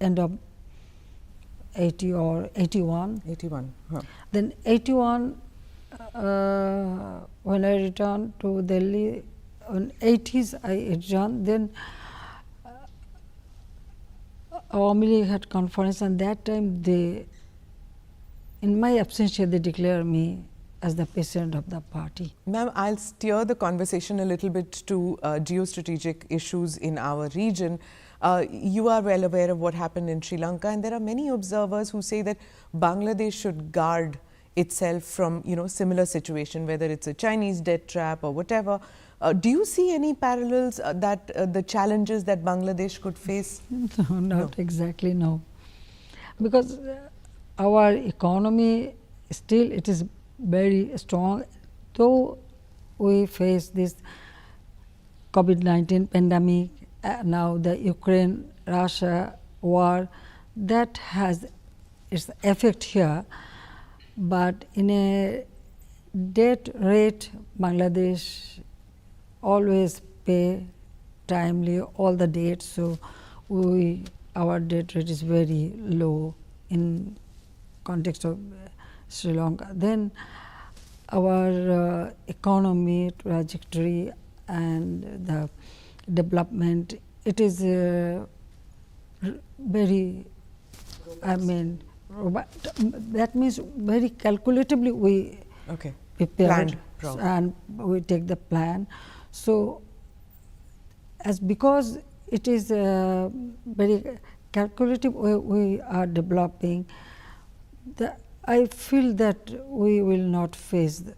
end of 80 or 81. 81. Huh. Then 81, when I returned to Delhi, in 80s I returned. Then Awami League had conference, and that time they, in my absence, they declared me as the president of the party. Ma'am, I'll steer the conversation a little bit to geostrategic issues in our region. You are well aware of what happened in Sri Lanka, and there are many observers who say that Bangladesh should guard itself from, similar situation, whether it's a Chinese debt trap or whatever. Do you see any parallels that the challenges that Bangladesh could face? No, not exactly, no. Because our economy still, it is very strong, though we face this COVID-19 pandemic, now the Ukraine-Russia war, that has its effect here. But in a debt rate, Bangladesh always pay timely all the debts, so our debt rate is very low in context of Sri Lanka. Then our economy trajectory and the development, it is very, that means very calculatively we prepare and we take the plan. So, because it is very calculative way we are developing, I feel that we will not face the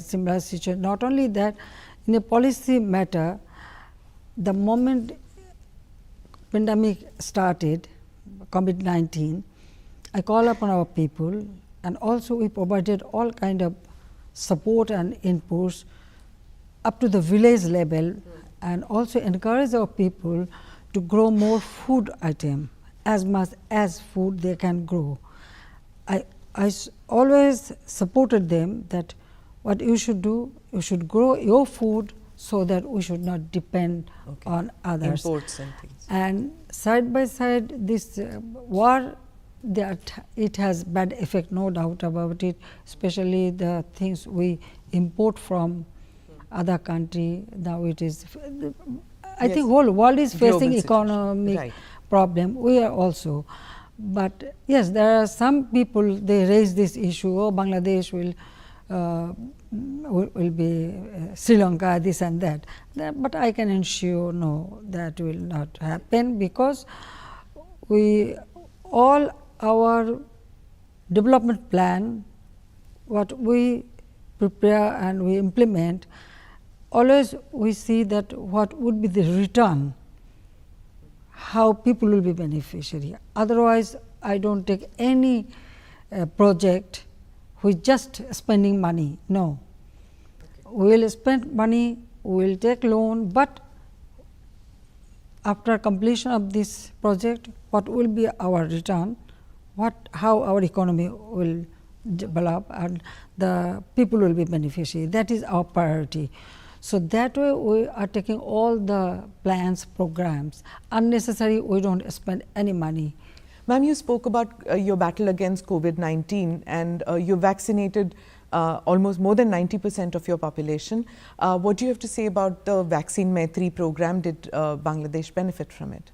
similar situation. Not only that, in a policy matter, the moment pandemic started, COVID-19, I call upon our people, and also we provided all kind of support and inputs up to the village level, and also encourage our people to grow more food item, as much as food they can grow. I always supported them that what you should do, you should grow your food so that we should not depend on others. Imports and things. And side by side, this war, it has bad effect, no doubt about it, especially the things we import from other country. Now it is, I think whole world is facing economic problem. We are also. But yes, there are some people, they raise this issue, oh, Bangladesh will be Sri Lanka, this and that. But I can ensure, no, that will not happen, because all our development plan, what we prepare and we implement, always we see that what would be the return, how people will be beneficiary. Otherwise, I don't take any project with just spending money. No, we will spend money, we will take loan, but after completion of this project, what will be our return, how our economy will develop, and the people will be beneficiary. That is our priority. So that way we are taking all the plans, programs. Unnecessary, we don't spend any money. Ma'am, you spoke about your battle against COVID-19, and you vaccinated almost more than 90% of your population. What do you have to say about the Vaccine Maitri program? Did Bangladesh benefit from it?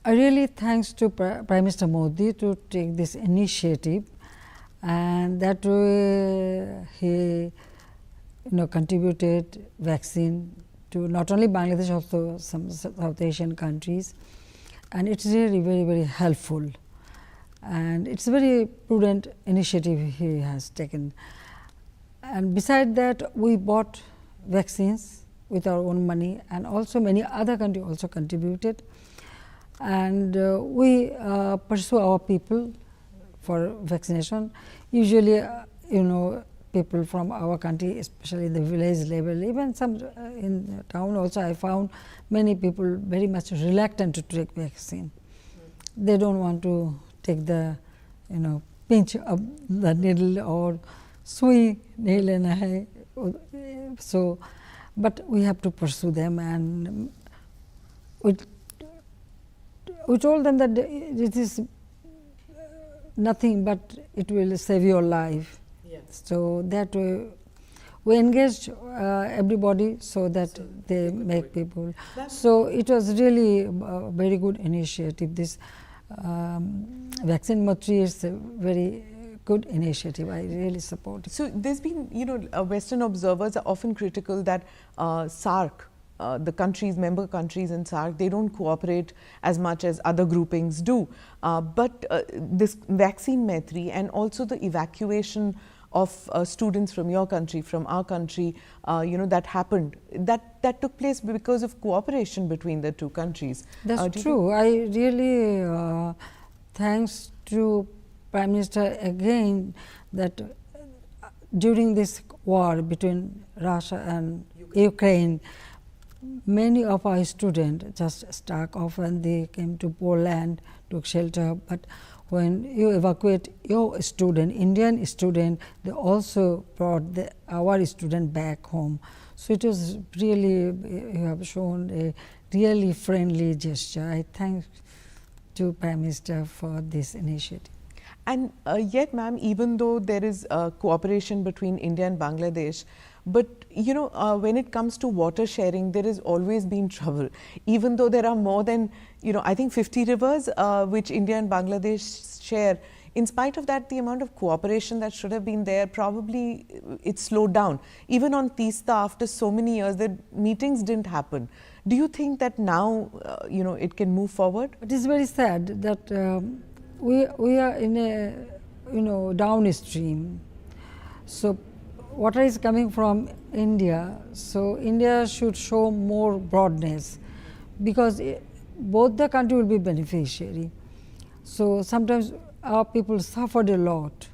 I really thanks to Prime Minister Modi to take this initiative, and that way he contributed vaccine to not only Bangladesh, also some South Asian countries, and it's really very, very helpful, and it's a very prudent initiative he has taken. And beside that, we bought vaccines with our own money, and also many other countries also contributed, and we pursue our people for vaccination. Usually, people from our country, especially the village level, even some in town also, I found many people very much reluctant to take vaccine. They don't want to take the, pinch of the needle or sui nail in a hay. So, but we have to pursue them, and we told them that it is nothing, but it will save your life. Yes. So that we engaged everybody so that they make people. So it was really a very good initiative. This vaccine mobility is a very good initiative. I really support it. So there's been, Western observers are often critical that SAARC, the countries, member countries in SAARC, they don't cooperate as much as other groupings do. But this vaccine Maitri and also the evacuation of students from your country, from our country, that happened, that took place because of cooperation between the two countries. That's true. I really, thanks to Prime Minister again, that during this war between Russia and Ukraine, many of our students just stuck off and they came to Poland, took shelter. But when you evacuate your student, Indian student, they also brought our student back home. So it was really, you have shown a really friendly gesture. I thank to Prime Minister for this initiative. And yet, ma'am, even though there is cooperation between India and Bangladesh, but when it comes to water sharing, there has always been trouble. Even though there are more than, I think 50 rivers which India and Bangladesh share, in spite of that, the amount of cooperation that should have been there, probably it slowed down. Even on Teesta, after so many years, the meetings didn't happen. Do you think that now, it can move forward? It is very sad that we are in a, downstream. So water is coming from India. So India should show more broadness because both the country will be beneficiary. So sometimes our people suffered a lot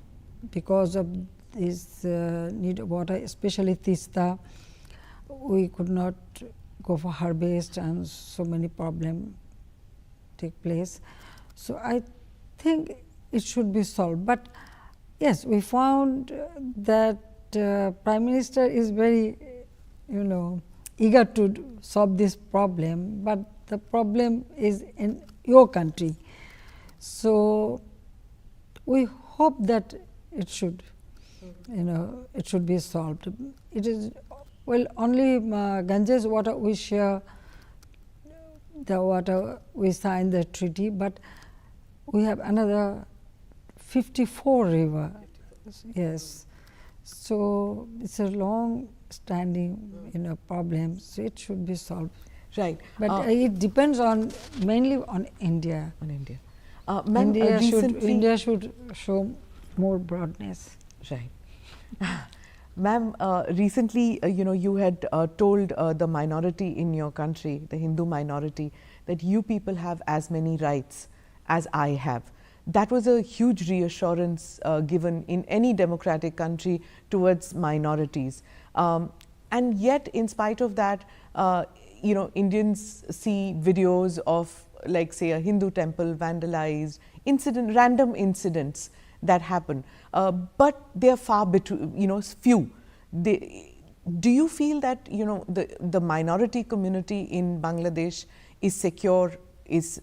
because of this need of water, especially Teesta. We could not go for harvest and so many problems take place. So I think it should be solved. But yes, we found that Prime Minister is very, eager to solve this problem, but the problem is in your country. So we hope that it should, it should be solved. It is, well, only Ganges water we share, the water we signed the treaty, but we have another 54 river. Yes. So it's a long standing problem, so it should be solved. Right. But it depends on mainly on India. On India. India should show more broadness. Right. Ma'am, recently, you had told the minority in your country, the Hindu minority, that you people have as many rights as I have. That was a huge reassurance given in any democratic country towards minorities. And yet, in spite of that, Indians see videos of, like, say, a Hindu temple vandalized, random incidents that happen. But they are far few. Do you feel that, the minority community in Bangladesh is secure, is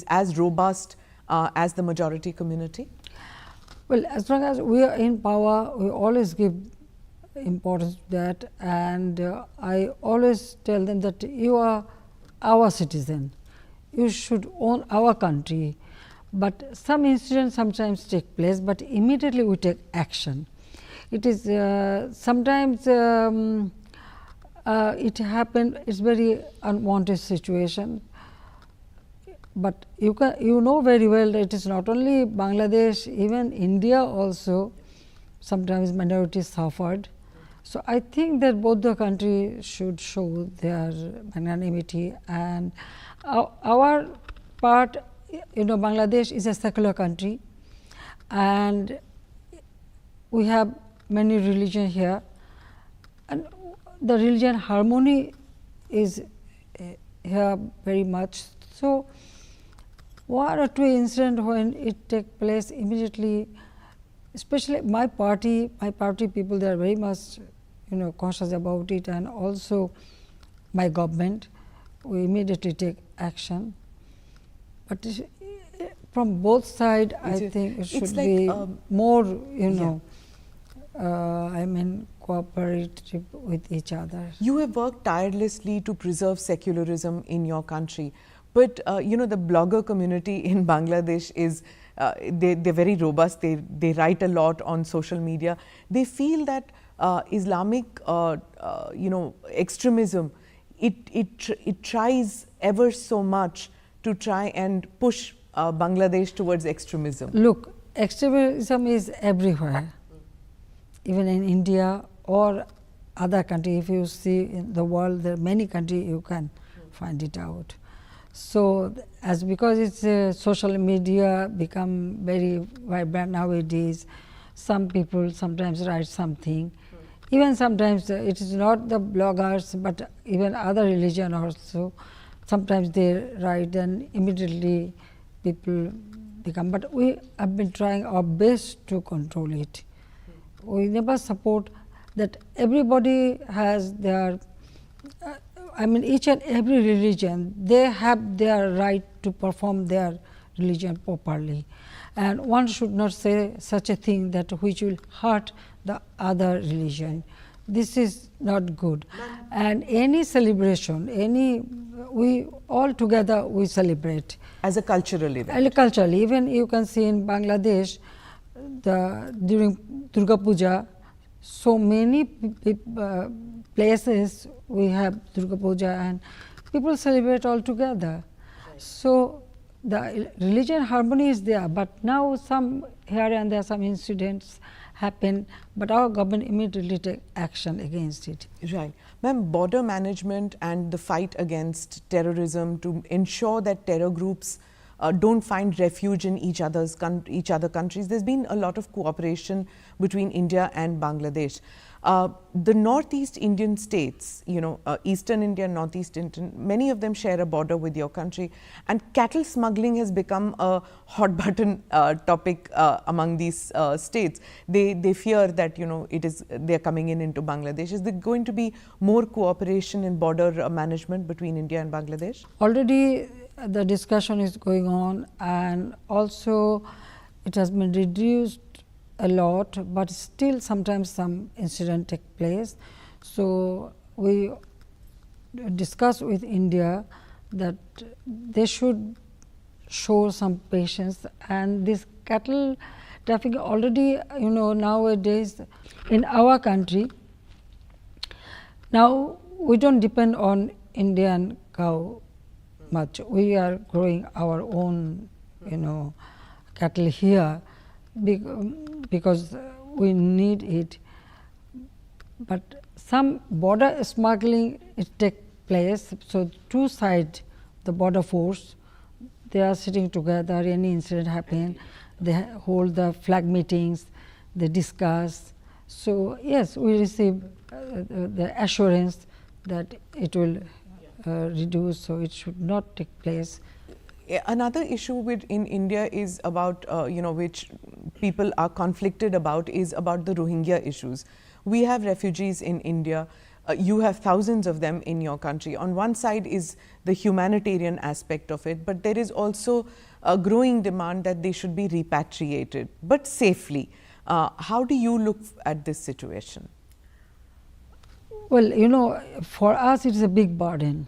as robust as the majority community? Well, as long as we are in power, we always give importance to that, and I always tell them that you are our citizen, you should own our country. But some incidents sometimes take place, but immediately we take action. It is sometimes it happened, it's very unwanted situation. But you know very well that it is not only Bangladesh, even India also, sometimes minorities suffered. So I think that both the countries should show their magnanimity, and our part, Bangladesh is a secular country, and we have many religions here, and the religion harmony is here very much. So one or two incidents when it takes place immediately, especially my party people, they are very much cautious about it, and also my government, we immediately take action. But from both sides, I think it should be more, you know, I mean, cooperative with each other. You have worked tirelessly to preserve secularism in your country, but you know, the blogger community in Bangladesh is they're very robust. They write a lot on social media. They feel that Islamic you know, extremism, it tries ever so much to try and push Bangladesh towards extremism. Look, extremism is everywhere, even in India or other countries. If you see in the world, there are many countries you can find it out. So, as because it's social media become very vibrant nowadays, some people sometimes write something. Even sometimes it is not the bloggers, but even other religion also. Sometimes they write and immediately people become. But we have been trying our best to control it. We never support that everybody has their, I mean, each and every religion, they have their right to perform their religion properly. And one should not say such a thing that which will hurt the other religion. This is not good. And any celebration, we all together we celebrate. As a cultural event. Culturally, even you can see in Bangladesh, during Durga Puja, so many places we have Durga Puja and people celebrate all together. Right. So the religion harmony is there, but now some here and there some incidents happen, but our government immediately take action against it. Right. Ma'am, border management and the fight against terrorism to ensure that terror groups don't find refuge in each other countries. There's been a lot of cooperation between India and Bangladesh. The Northeast Indian states, you know, Eastern India, Northeast Indian, many of them share a border with your country, and cattle smuggling has become a hot button topic among these states. They fear that, you know, they're coming into Bangladesh. Is there going to be more cooperation in border management between India and Bangladesh? Already the discussion is going on, and also it has been reduced a lot, but still sometimes some incident take place. So we discuss with India that they should show some patience, and this cattle trafficking already, you know, nowadays in our country, now we don't depend on Indian cow much. We are growing our own, you know, cattle here because we need it. But some border smuggling it take place. So two sides, the border force, they are sitting together. Any incident happen, they hold the flag meetings, they discuss. So yes, we receive the assurance that it will reduce, so it should not take place. Another issue in India is about, you know, which people are conflicted about, is about the Rohingya issues. We have refugees in India. You have thousands of them in your country. On one side is the humanitarian aspect of it, but there is also a growing demand that they should be repatriated, but safely. How do you look at this situation? Well, you know, for us it is a big burden.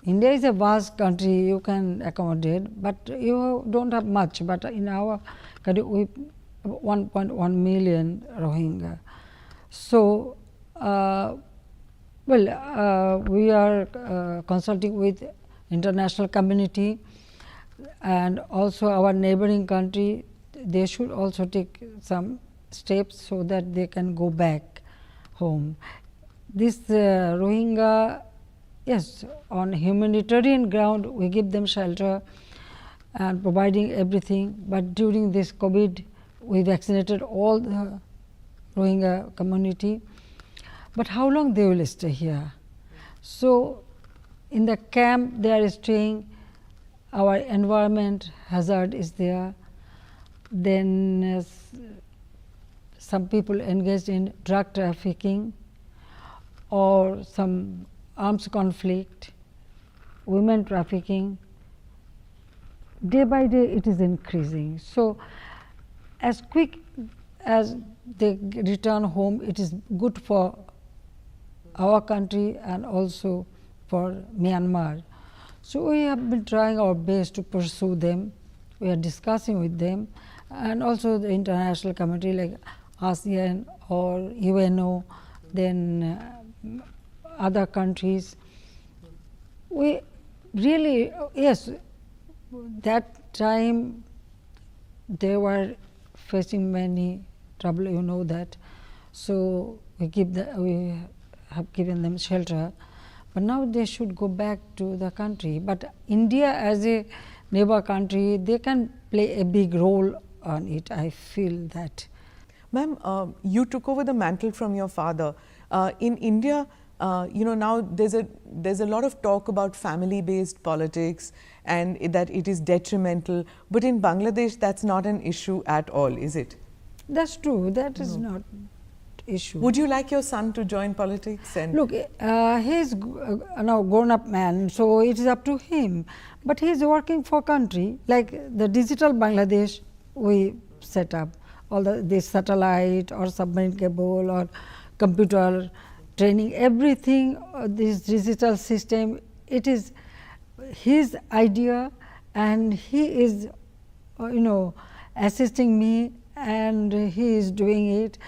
India is a vast country, you can accommodate, but you don't have much. But in our country, we 1.1 million Rohingya. So, we are consulting with international community, and also our neighboring country. They should also take some steps so that they can go back home. This Rohingya, yes, on humanitarian ground we give them shelter and providing everything, but during this COVID we vaccinated all the Rohingya community. But how long they will stay here? So in the camp they are staying, our environment hazard is there, then some people engaged in drug trafficking or some arms conflict, women trafficking, day by day it is increasing. So as quick as they return home, it is good for our country and also for Myanmar. So we have been trying our best to pursue them. We are discussing with them, and also the international community like ASEAN or UNO, then other countries. We really, yes, that time they were facing many trouble, you know that. So we have given them shelter, but now they should go back to the country. But India as a neighbor country, they can play a big role on it, I feel that. Ma'am, you took over the mantle from your father. In India, now there's a lot of talk about family-based politics and that it is detrimental. But in Bangladesh, that's not an issue at all, is it? That's true. That is not issue. Would you like your son to join politics? And look, he's now grown-up man, so it is up to him. But he's working for country like the digital Bangladesh we set up. All this satellite or submarine cable or computer training, everything, this digital system, it is his idea, and he is, assisting me, and he is doing it.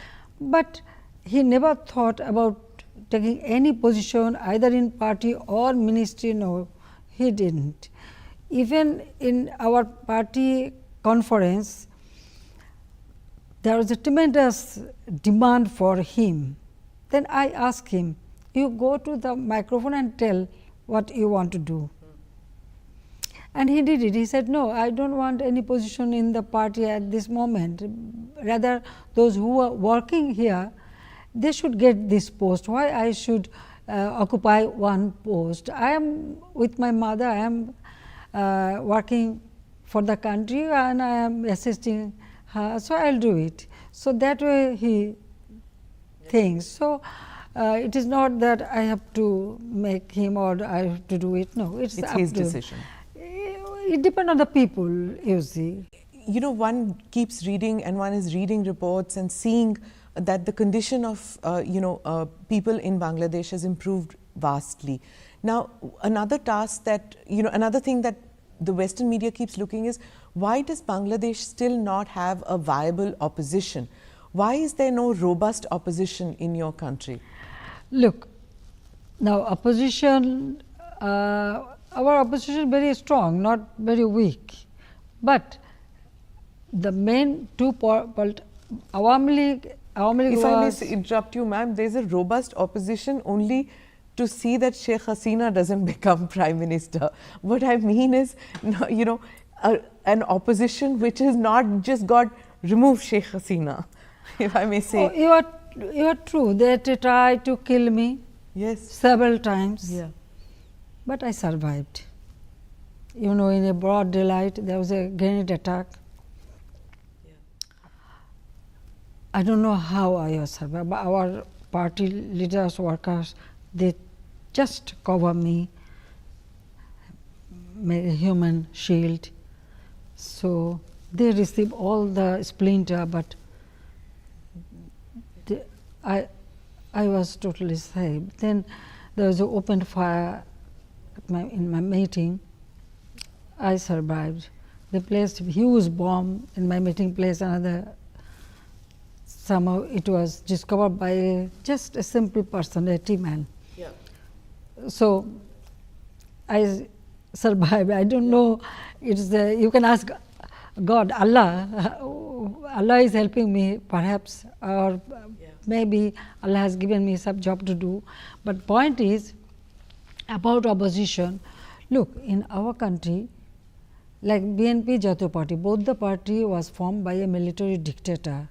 But he never thought about taking any position either in party or ministry. No, he didn't. Even in our party conference, there was a tremendous demand for him. Then I asked him, you go to the microphone and tell what you want to do. And he did it. He said, no, I don't want any position in the party at this moment. Rather, those who are working here, they should get this post. Why I should occupy one post? I am with my mother, I am working for the country and I am assisting her, so I will do it. So that way he thinks. So it is not that I have to make him or I have to do it. No, it's his decision. It depends on the people, you see. One keeps reading and one is reading reports and seeing that the condition of people in Bangladesh has improved vastly. Now, another task that, another thing that the Western media keeps looking is, why does Bangladesh still not have a viable opposition? Why is there no robust opposition in your country? Look, now opposition, our opposition is very strong, not very weak. But the main two Awami League if I may interrupt you, ma'am, there is a robust opposition only to see that Sheikh Hasina doesn't become Prime Minister. What I mean is, an opposition which has not just got remove Sheikh Hasina, if I may say. Oh, you are true. They tried to kill me several times, but I survived. In a broad daylight, there was a grenade attack. I don't know how I survived, but our party leaders, workers, they just cover me, made a human shield. So they receive all the splinter, but I was totally saved. Then there was an open fire in my meeting. I survived. They placed a huge bomb in my meeting place. Somehow it was discovered by just a simple person, a T-man. So I survived. I don't know. You can ask God, Allah. Allah is helping me, perhaps, or maybe Allah has given me some job to do. But point is about opposition. Look, in our country, like BNP, Jatiya Party, both the party was formed by a military dictator.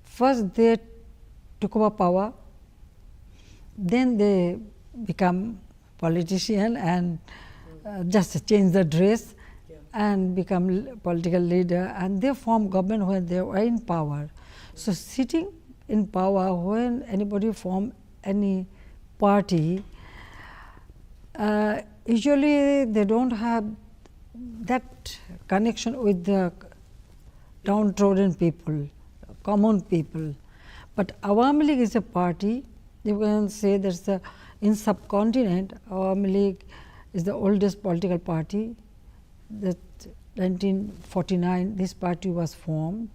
First they took over power, then they become politician and just change the dress and become political leader, and they form government when they were in power. So sitting in power, when anybody form any party, usually they don't have that connection with the downtrodden people, common people. But Awami League is a party, you can say that's the, in subcontinent, Awami League is the oldest political party. That 1949 this party was formed.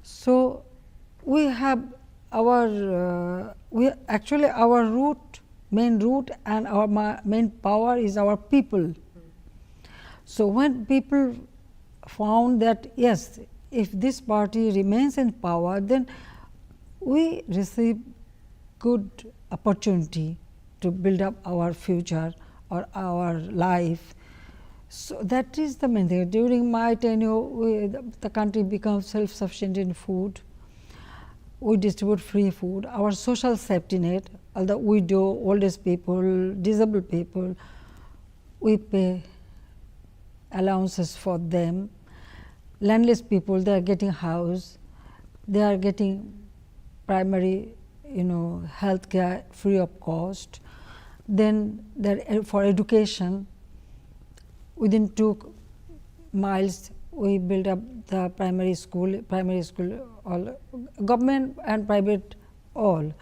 So we have our actually our main root and our main power is our people. So when people found that yes, if this party remains in power, then we receive good opportunity to build up our future or our life. So that is the main thing. During my tenure, the country becomes self-sufficient in food. We distribute free food. Our social safety net, all the widow, oldest people, disabled people, we pay allowances for them. Landless people, they are getting house. They are getting primary, health care free of cost. Then for education, within 2 miles, we build up the primary school, all government and private all.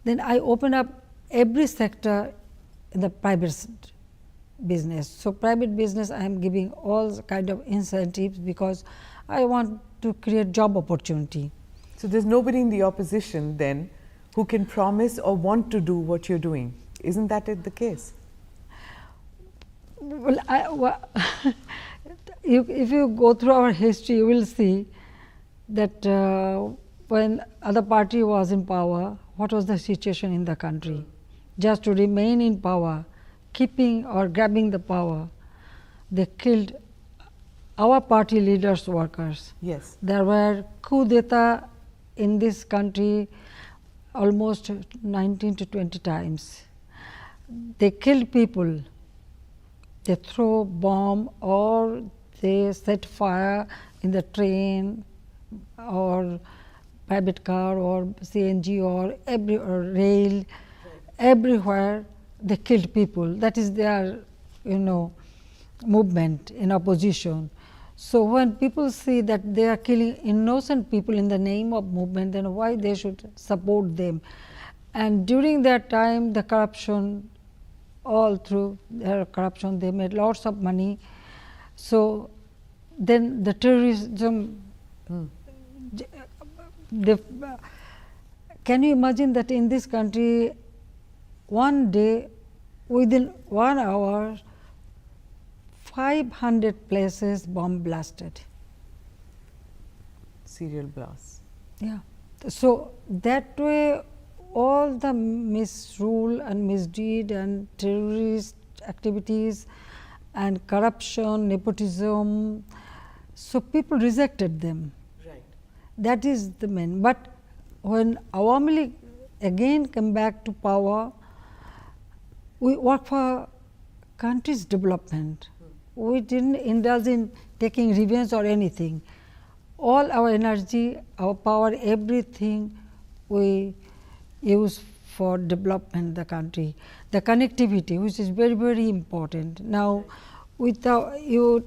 Then I open up every sector in the private business. So private business, I am giving all kind of incentives because I want to create job opportunity. So there's nobody in the opposition then who can promise or want to do what you're doing. Isn't that the case? Well, if you go through our history, you will see that when other party was in power, what was the situation in the country? Just to remain in power, keeping or grabbing the power, they killed our party leaders, workers. Yes. There were coup d'etat in this country almost 19 to 20 times. They killed people. They throw bomb or they set fire in the train or private car or CNG or rail. Right. Everywhere they killed people. That is their, movement in opposition. So when people see that they are killing innocent people in the name of movement, then why they should support them? And during that time, the corruption, all through their corruption, they made lots of money. So then the terrorism, can you imagine that in this country, one day, within 1 hour, 500 places bomb blasted. Serial blasts. Yeah. So that way, all the misrule and misdeed and terrorist activities and corruption, nepotism, so people rejected them. Right. That is the main. But when Awami League again came back to power, we work for country's development. We didn't indulge in taking revenge or anything. All our energy, our power, everything we use for development the country. The connectivity, which is very, very important. Now, without you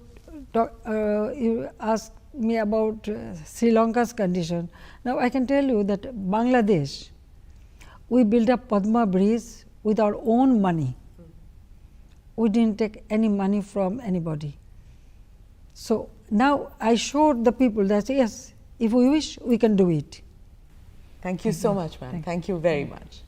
asked me about Sri Lanka's condition. Now, I can tell you that Bangladesh, we built up Padma Bridge with our own money. We didn't take any money from anybody. So now I showed the people that yes, if we wish, we can do it. Thank you so much, ma'am. Thank you very much.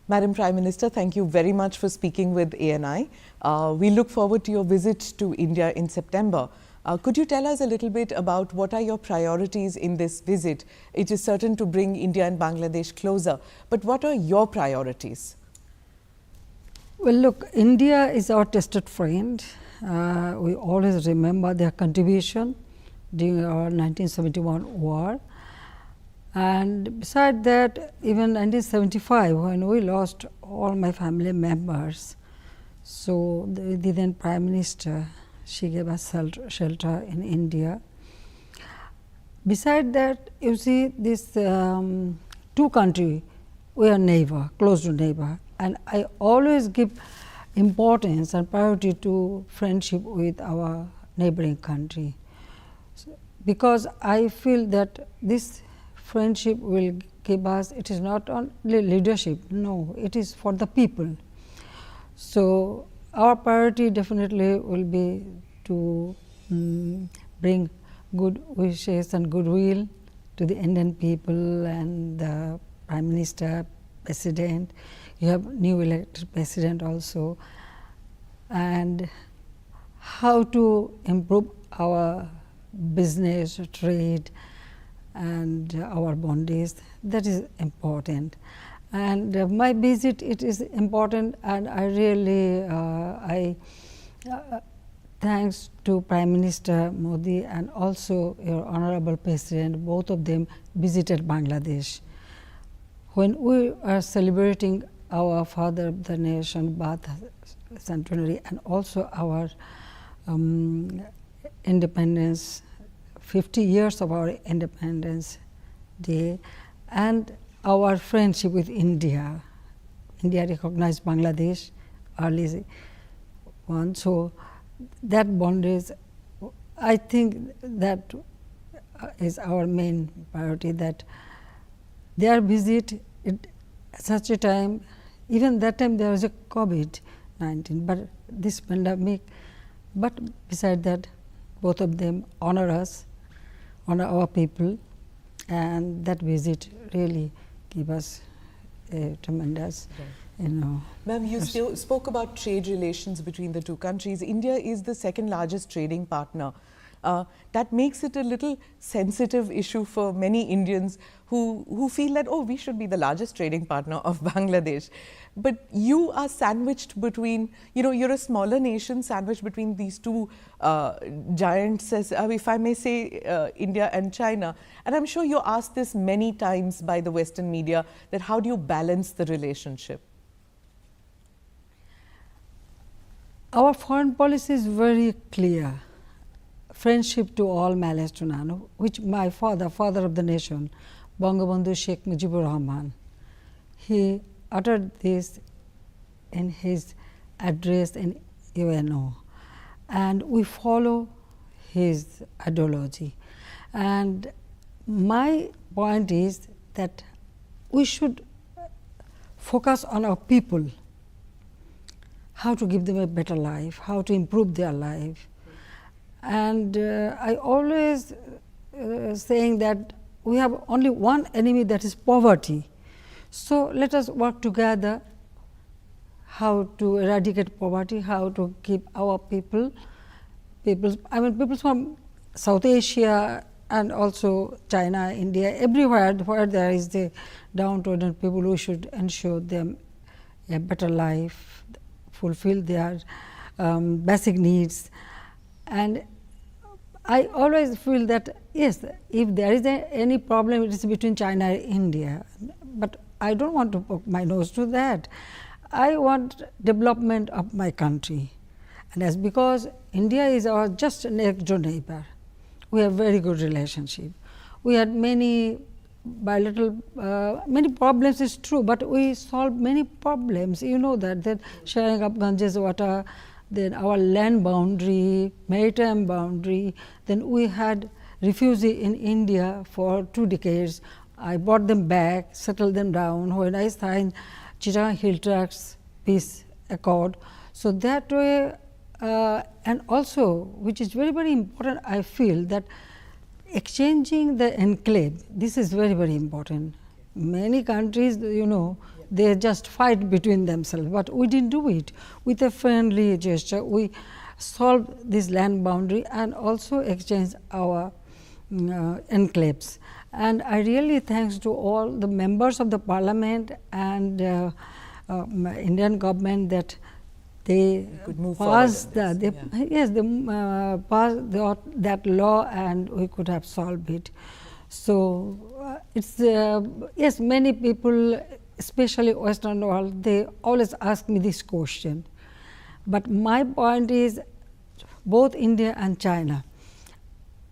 Madam Prime Minister, thank you very much for speaking with ANI. We look forward to your visit to India in September. Could you tell us a little bit about what are your priorities in this visit? It is certain to bring India and Bangladesh closer, but what are your priorities? Well, look, India is our tested friend. We always remember their contribution during our 1971 war. And beside that, even 1975, when we lost all my family members, so the then Prime Minister, she gave us shelter in India. Beside that, you see this two countries, we are neighbor, close to neighbor, and I always give importance and priority to friendship with our neighboring country, because I feel that this friendship will give us, it is not only leadership, no, it is for the people. So our priority definitely will be to bring good wishes and goodwill to the Indian people and the Prime Minister, President. You have new elected President also, and how to improve our business, trade, and our bondages. That is important. And my visit, it is important, and I really thanks to Prime Minister Modi and also your Honorable President, both of them visited Bangladesh. When we are celebrating our Father of the Nation birth centenary and also our independence, 50 years of our Independence Day, and our friendship with India. India recognized Bangladesh early one, so that bondage, I think that is our main priority, that their visit at such a time, even that time there was a COVID-19, but this pandemic, but beside that, both of them honor us, honor our people, and that visit really give us a tremendous, Ma'am, you spoke about trade relations between the two countries. India is the second largest trading partner. That makes it a little sensitive issue for many Indians who feel that, oh, we should be the largest trading partner of Bangladesh. But you are sandwiched between, you're a smaller nation sandwiched between these two giants, if I may say, India and China. And I'm sure you're asked this many times by the Western media, that how do you balance the relationship? Our foreign policy is very clear. Friendship to all, malice to none, which my father of the nation, Bangabandhu Sheikh Mujibur Rahman, he uttered this in his address in UNO, and we follow his ideology. And my point is that we should focus on our people, how to give them a better life, how to improve their life. And I always saying that we have only one enemy, that is poverty. So let us work together how to eradicate poverty, how to keep our people from South Asia and also China, India, everywhere where there is the downtrodden people, we should ensure them a better life, fulfill their basic needs. And I always feel that, yes, if there is any problem, it is between China and India. But I don't want to poke my nose to that. I want development of my country. And that's because India is our just next door neighbor. We have very good relationship. We had many bilateral, many problems is true, but we solved many problems. You know that sharing of Ganges water, then our land boundary, maritime boundary, then we had refugee in India for 2 decades. I brought them back, settled them down when I signed Chittagong Hill Tracts Peace Accord. So that way, and also, which is very, very important, I feel that exchanging the enclave, this is very, very important. Many countries, they just fight between themselves, but we didn't do it. With a friendly gesture, we solved this land boundary and also exchanged our enclaves. And I really thanks to all the members of the parliament and Indian government that they passed passed that law, and we could have solved it. So it's yes, many people, especially Western world, they always ask me this question. But my point is, both India and China,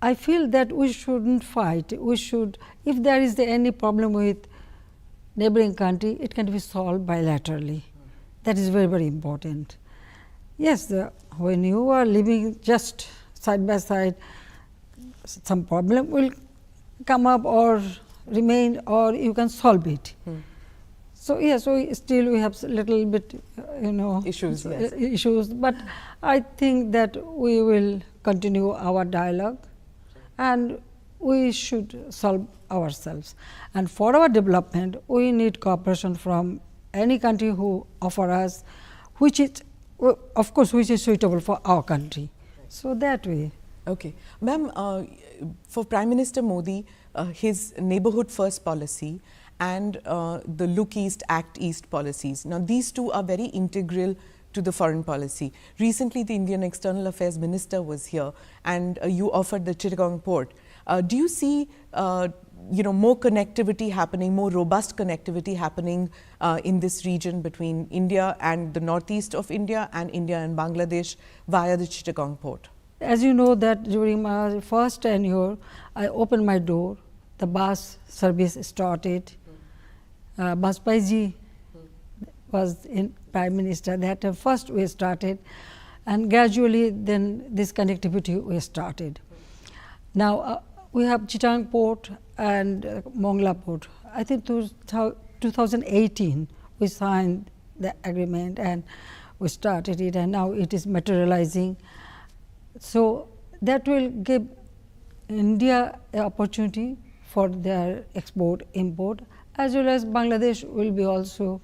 I feel that we shouldn't fight. We should, if there is any problem with neighboring country, it can be solved bilaterally. That is very, very important. Yes, when you are living just side by side, some problem will come up or remain, or you can solve it. So yes, so still we have little bit, issues. Yes. issues. But I think that we will continue our dialogue, and we should solve ourselves. And for our development, we need cooperation from any country who offer us, which is, of course, which is suitable for our country. So that way. Okay, ma'am, for Prime Minister Modi, his neighborhood first policy and the Look East, Act East policies. Now, these two are very integral to the foreign policy. Recently, the Indian External Affairs Minister was here, and you offered the Chittagong port. Do you see, more connectivity happening, more robust connectivity happening in this region between India and the northeast of India and Bangladesh via the Chittagong port? As you know that during my first tenure, I opened my door. The bus service started. Bajpayee was in Prime Minister. That first we started, and gradually then this connectivity we started. Now we have Chittagong port and Mongla port. I think 2018 we signed the agreement and we started it, and now it is materializing. So that will give India an opportunity for their export, import, as well as Bangladesh will be also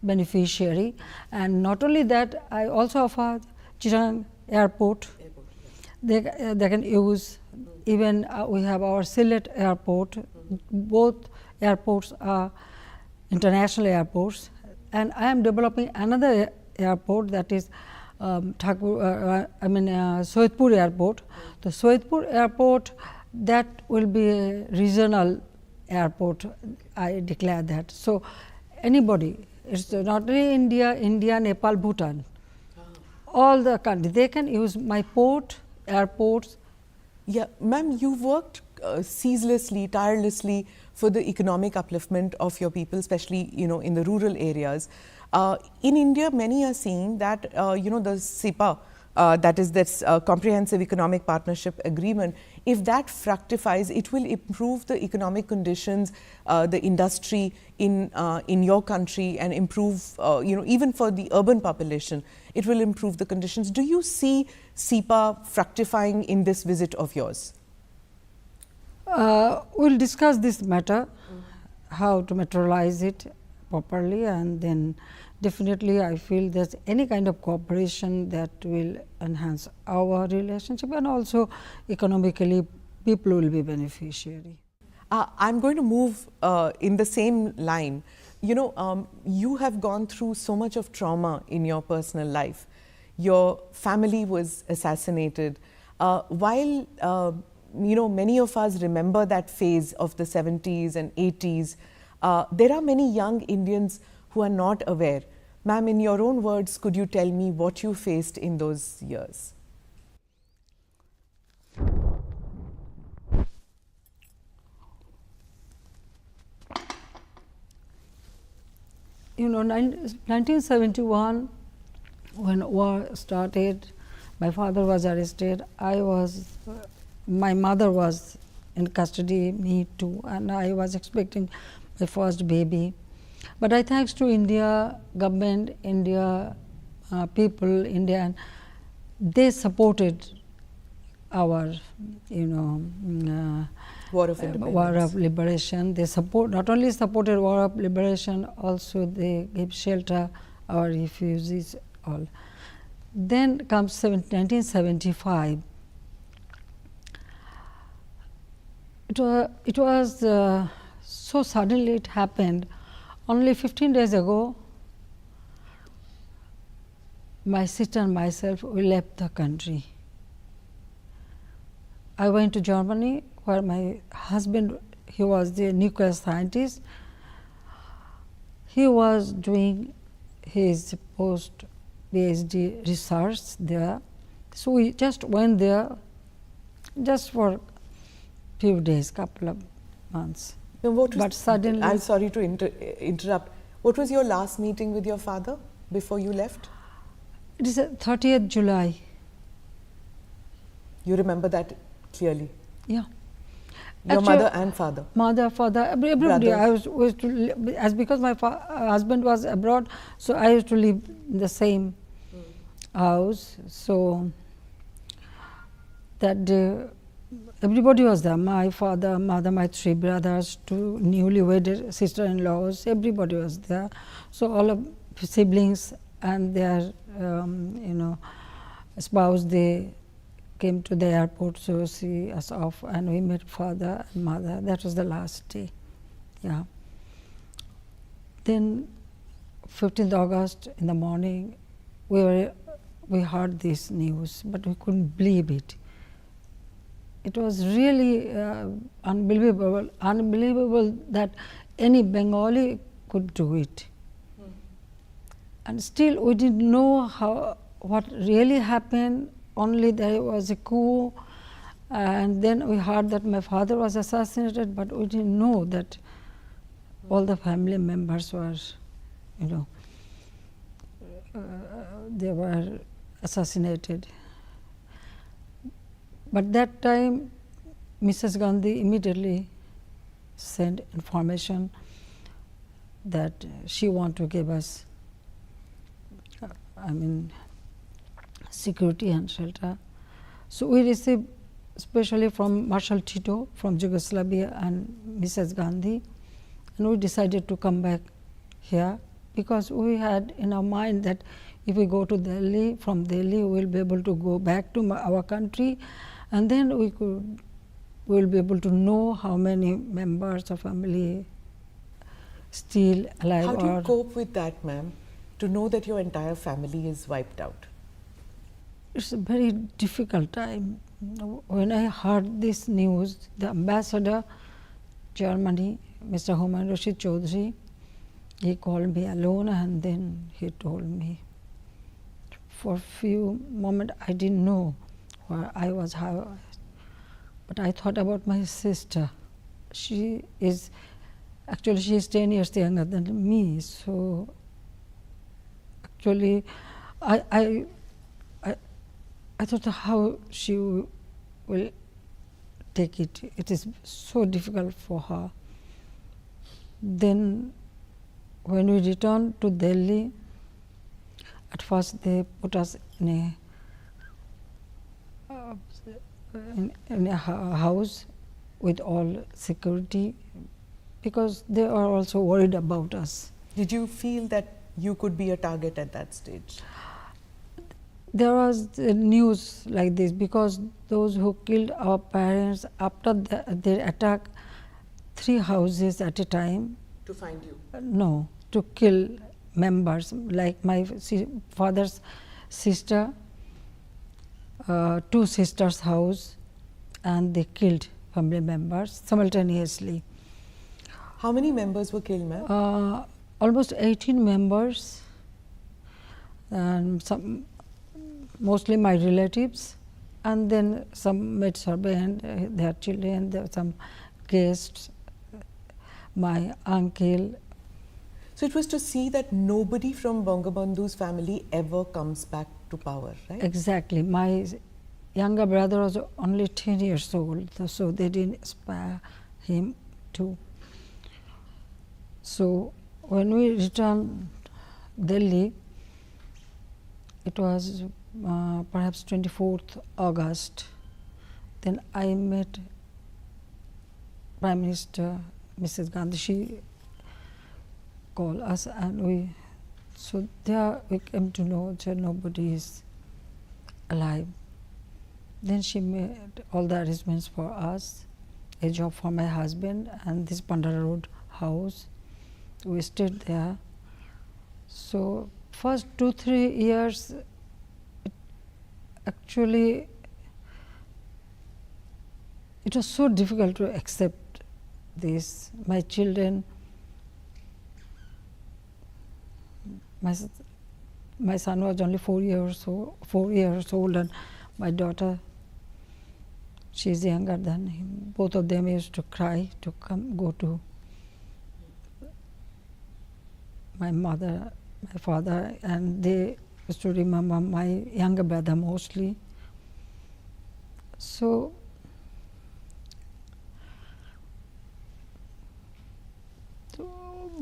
beneficiary. And not only that, I also offer Chittagong airport. They can use, even we have our Sylhet airport. Both airports are international airports, and I am developing another airport, that is Sohitpur airport. The Sohitpur airport, that will be a regional airport. I declare that. So anybody, it's not only India, Nepal, Bhutan, all the countries, they can use my port, airports. Yeah, ma'am, you've worked ceaselessly, tirelessly for the economic upliftment of your people, especially in the rural areas. In India, many are seeing that the SIPA, that is this Comprehensive Economic Partnership Agreement, if that fructifies, it will improve the economic conditions, the industry in your country, and improve, even for the urban population, it will improve the conditions. Do you see SIPA fructifying in this visit of yours? We'll discuss this matter, how to materialize it properly, and then definitely I feel there's any kind of cooperation that will enhance our relationship, and also economically people will be beneficiary. I'm going to move in the same line. You have gone through so much of trauma in your personal life. Your family was assassinated. While many of us remember that phase of the 70s and 80s, there are many young Indians who are not aware. Ma'am, in your own words, could you tell me what you faced in those years? 1971, when war started, my father was arrested. My mother was in custody, me too, and I was expecting my first baby. But I thanks to India government, India people, India, they supported our, War of Independence. War of Liberation. They not only supported War of Liberation, also they gave shelter our refugees all. Then comes 1975. It was so suddenly it happened. Only 15 days ago, my sister and myself, we left the country. I went to Germany, where my husband, he was the nuclear scientist. He was doing his post-PhD research there. So we just went there just for few days, couple of months. Now, what was But suddenly, I'm sorry to interrupt. What was your last meeting with your father before you left? it is 30th July. You remember that clearly? Yeah. Your Actually, mother and father? Mother, father, everybody. Brothers? I was to live, as because my husband was abroad, so I used to live in the same house. So that day, everybody was there. My father, mother, my three brothers, two newly wedded sister-in-laws. Everybody was there. So all of siblings and their, spouse, they came to the airport to see us off, and we met father and mother. That was the last day. Yeah. Then 15th August in the morning, we heard this news, but we couldn't believe it. It was really unbelievable that any Bengali could do it. And still we didn't know what really happened. Only there was a coup, and then we heard that my father was assassinated, but we didn't know that all the family members were, they were assassinated. But that time, Mrs. Gandhi immediately sent information that she wanted to give us, security and shelter. So we received, especially from Marshal Tito from Yugoslavia and Mrs. Gandhi, and we decided to come back here because we had in our mind that if we go to Delhi, from Delhi we will be able to go back to our country, and then we will be able to know how many members of family still alive. How do you cope with that, ma'am, to know that your entire family is wiped out? It's a very difficult time. When I heard this news, the ambassador, Germany, Mr. Humayun Rashid Chaudhry, he called me alone and then he told me. For a few moments I didn't know where I was, but I thought about my sister. She is 10 years younger than me, so actually I thought how she will take it. It is so difficult for her. Then when we returned to Delhi, at first they put us in a house with all security because they are also worried about us. Did you feel that you could be a target at that stage? There was news like this because those who killed our parents after their attack 3 houses at a time. To find you? No, to kill members, like my father's sister, 2 sisters' house, and they killed family members simultaneously. How many members were killed, ma'am? Almost 18 members, and some mostly my relatives, and then some maid servant, their children, there were some guests, my uncle. So it was to see that nobody from Bangabandhu's family ever comes back to power, right? Exactly. My younger brother was only 10 years old, so they didn't spare him too. So when we returned Delhi, it was perhaps 24th August. Then I met Prime Minister Mrs. Gandhi. She called us, and so there we came to know that nobody is alive. Then she made all the arrangements for us, a job for my husband, and this Pandara Road house. We stayed there. So first 2-3 years, actually, it was so difficult to accept this. My children, my son was only 4 years old, and my daughter, she is younger than him. Both of them used to cry to go to my mother, my father, and they used to remember my younger brother mostly. So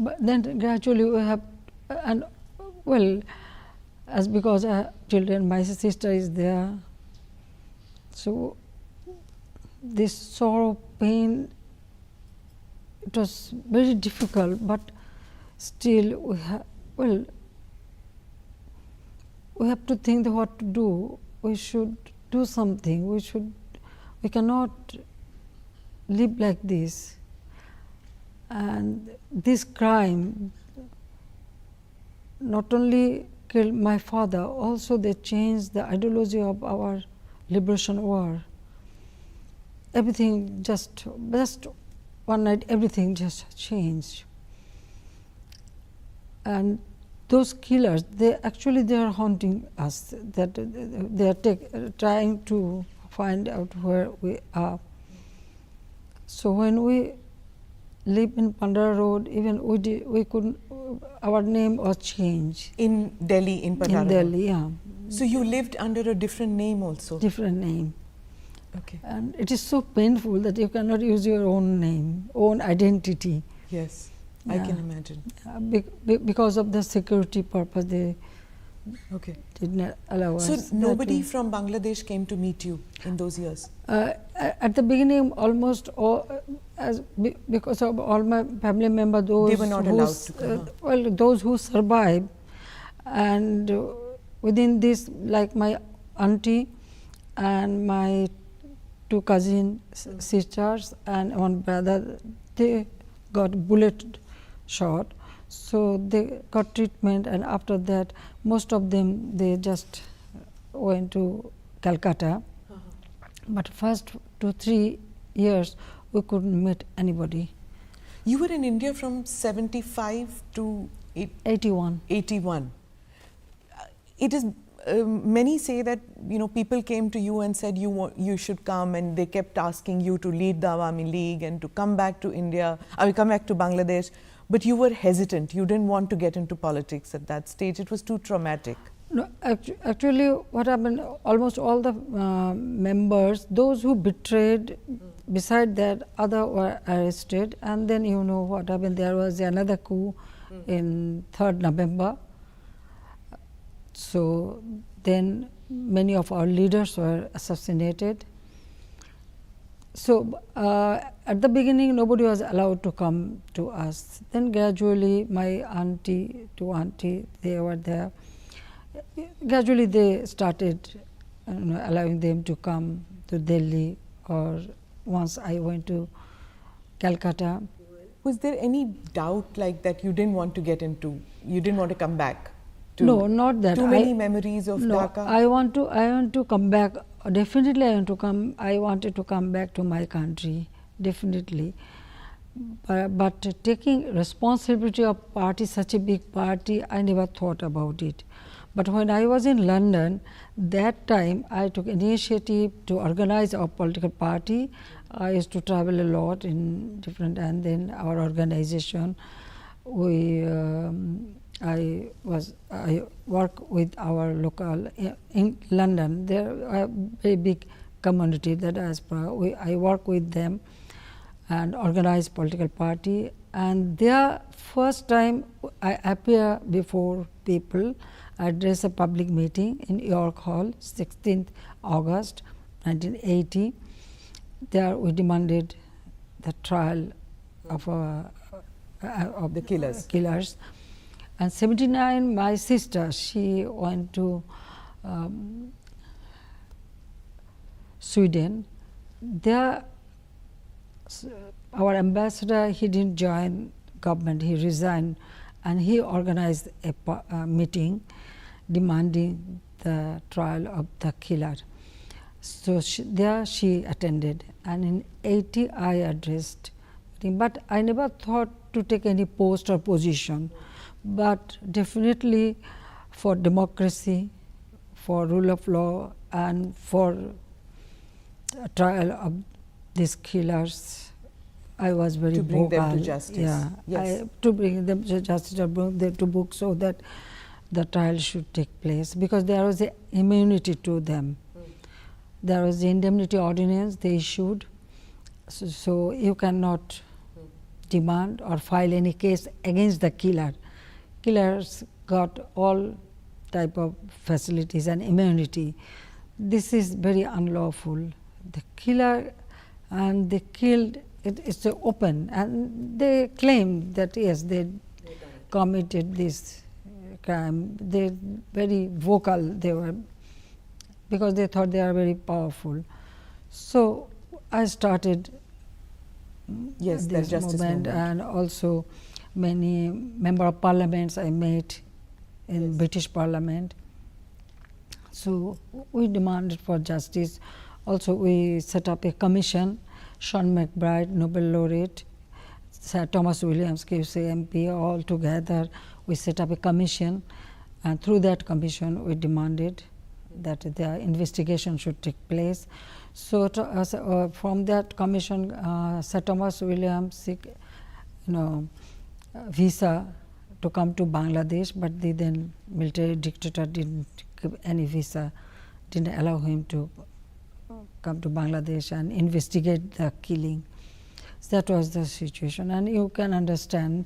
but then gradually we have, and well, as because I have children, my sister is there. So this sorrow, pain, it was very difficult, but still we have, well, we have to think what to do. We should do something. We cannot live like this. And this crime not only killed my father, also they changed the ideology of our liberation war. Everything just one night, everything just changed. And those killers, they are haunting us. That they are trying to find out where we are. So when we live in Pandara Road, even we couldn't. Our name was changed in Delhi, in Pandara. In Delhi, yeah. So you lived under a different name also. Different name. Okay. And it is so painful that you cannot use your own name, own identity. Yes, yeah. I can imagine. Because of the security purpose, they did not allow us. So nobody from Bangladesh came to meet you in those years? At the beginning, almost all, because of all my family members, those they were not allowed to come. Well, those who survived, and within this, like my auntie and my two cousin sisters and one brother, they got bullet shot. So they got treatment, and after that, most of them, they just went to Calcutta. But first 2-3 years, we couldn't meet anybody. You were in India from 75 to 81. 81. It is many say that people came to you and said you should come, and they kept asking you to lead the Awami League and to come back to India. Come back to Bangladesh. But you were hesitant. You didn't want to get into politics at that stage. It was too traumatic. No, actually, what happened, almost all the members, those who betrayed, beside that, other were arrested. And then you know what happened, there was another coup in 3rd November. So then many of our leaders were assassinated. So at the beginning, nobody was allowed to come to us. Then gradually, my two auntie, they were there. Gradually, they started allowing them to come to Delhi, or once I went to Calcutta. Was there any doubt like that you didn't want to get into? You didn't want to come back? No, not that. Too many memories of Dhaka? I want to come back. Definitely, I want to come. I wanted to come back to my country. Definitely, but taking responsibility of party, such a big party, I never thought about it. But when I was in London, that time I took initiative to organize our political party. I used to travel a lot in different, and then our organization, I work with our local in London. There are a very big community, the diaspora. I work with them and organize political party. And their first time I appear before people, I address a public meeting in York Hall, 16th August 1980. There we demanded the trial of the killers. And 79, my sister, she went to Sweden. There, our ambassador, he didn't join government, he resigned, and he organized a meeting demanding the trial of the killer. So there she attended, and in 80 I addressed, but I never thought to take any post or position. But definitely for democracy, for rule of law, and for trial of these killers, I was very to bring them to vocal. justice. Yeah, Yes. to bring them to justice, or bring them to book so that the trial should take place, because there was a immunity to them. There was the indemnity ordinance they issued, so you cannot demand or file any case against the killer. Killers got all type of facilities and immunity. This is very unlawful. The killer, and they killed, it's open, and they claim that yes, they committed this crime. They very vocal they were, because they thought they are very powerful. So I started Yes, the this justice movement. and also many member of parliaments I met in British Parliament. So we demanded for justice. Also we set up a commission, Sean McBride, Nobel laureate, Sir Thomas Williams, QC MP, all together we set up a commission, and through that commission we demanded that the investigation should take place. So from that commission, Sir Thomas Williams seek, visa to come to Bangladesh, but the then military dictator didn't give any visa, didn't allow him to come to Bangladesh and investigate the killing. So that was the situation, and you can understand,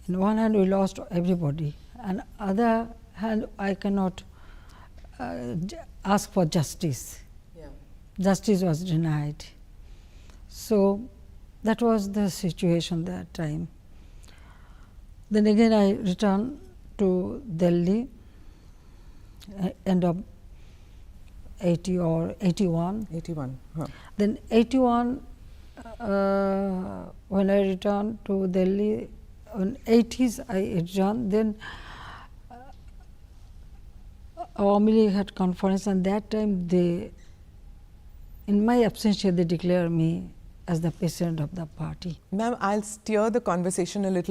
in one hand we lost everybody, and other hand I cannot ask for justice. Justice was denied. So that was the situation that time. Then again I returned to Delhi, end of 80 or 81. 81. Huh. Then 81, when I returned to Delhi, in 80s I returned, then Awami League had conference, and that time they, in my absentia, they declared me as the president of the party. Ma'am, I'll steer the conversation a little